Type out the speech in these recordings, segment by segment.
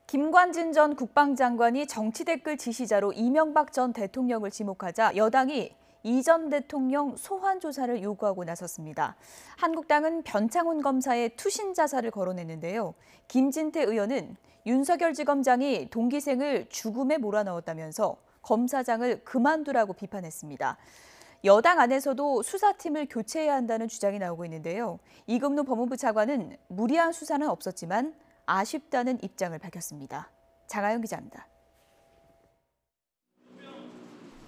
김관진 전 국방장관이 정치 댓글 지시자로 이명박 전 대통령을 지목하자 여당이 이 전 대통령 소환 조사를 요구하고 나섰습니다. 한국당은 변창훈 검사의 투신 자살을 거론했는데요. 김진태 의원은 윤석열 지검장이 동기생을 죽음에 몰아넣었다면서 검사장을 그만두라고 비판했습니다. 여당 안에서도 수사팀을 교체해야 한다는 주장이 나오고 있는데요. 이금노 법무부 차관은 무리한 수사는 없었지만 아쉽다는 입장을 밝혔습니다. 장하영 기자입니다.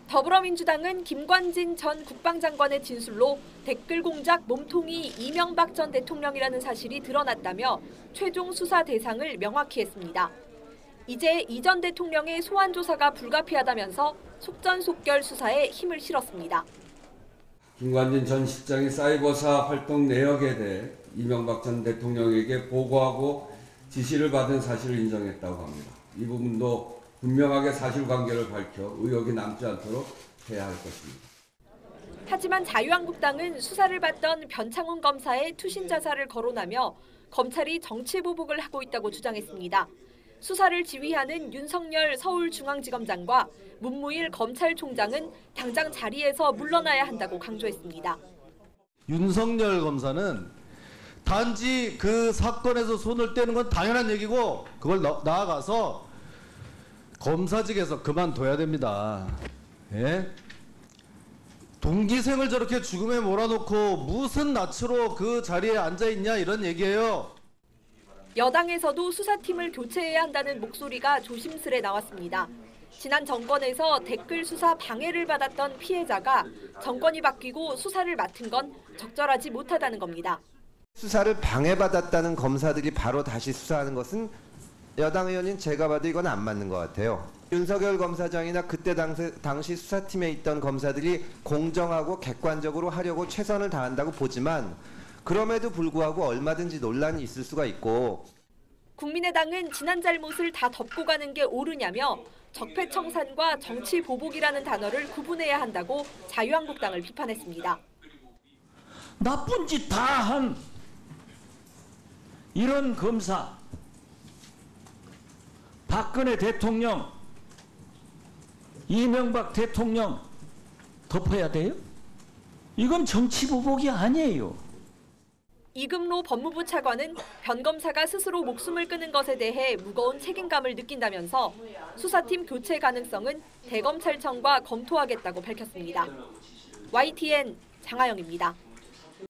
더불어민주당은 김관진 전 국방장관의 진술로 댓글 공작 몸통이 이명박 전 대통령이라는 사실이 드러났다며 최종 수사 대상을 명확히 했습니다. 이제 이 전 대통령의 소환 조사가 불가피하다면서 속전속결 수사에 힘을 실었습니다. 김관진 전 실장이 사이버사 활동 내역에 대해 이명박 전 대통령에게 보고하고 지시를 받은 사실을 인정했다고 합니다. 이 부분도 분명하게 사실관계를 밝혀 의혹이 남지 않도록 해야 할 것입니다. 하지만 자유한국당은 수사를 받던 변창훈 검사의 투신 자살을 거론하며 검찰이 정치보복을 하고 있다고 주장했습니다. 수사를 지휘하는 윤석열 서울중앙지검장과 문무일 검찰총장은 당장 자리에서 물러나야 한다고 강조했습니다. 윤석열 검사는 단지 그 사건에서 손을 떼는 건 당연한 얘기고 그걸 나아가서 검사직에서 그만둬야 됩니다. 예? 동기생을 저렇게 죽음에 몰아놓고 무슨 낯으로 그 자리에 앉아있냐 이런 얘기예요. 여당에서도 수사팀을 교체해야 한다는 목소리가 조심스레 나왔습니다. 지난 정권에서 댓글 수사 방해를 받았던 피해자가 정권이 바뀌고 수사를 맡은 건 적절하지 못하다는 겁니다. 수사를 방해받았다는 검사들이 바로 다시 수사하는 것은 여당 의원인 제가 봐도 이건 안 맞는 것 같아요. 윤석열 검사장이나 그때 당시 수사팀에 있던 검사들이 공정하고 객관적으로 하려고 최선을 다한다고 보지만 그럼에도 불구하고 얼마든지 논란이 있을 수가 있고. 국민의당은 지난 잘못을 다 덮고 가는 게 옳으냐며 적폐청산과 정치보복이라는 단어를 구분해야 한다고 자유한국당을 비판했습니다. 나쁜 짓 다 한 이런 검사, 박근혜 대통령, 이명박 대통령 덮어야 돼요? 이건 정치보복이 아니에요. 이금노 법무부 차관은 변 검사가 스스로 목숨을 끊은 것에 대해 무거운 책임감을 느낀다면서 수사팀 교체 가능성은 대검찰청과 검토하겠다고 밝혔습니다. YTN 장하영입니다.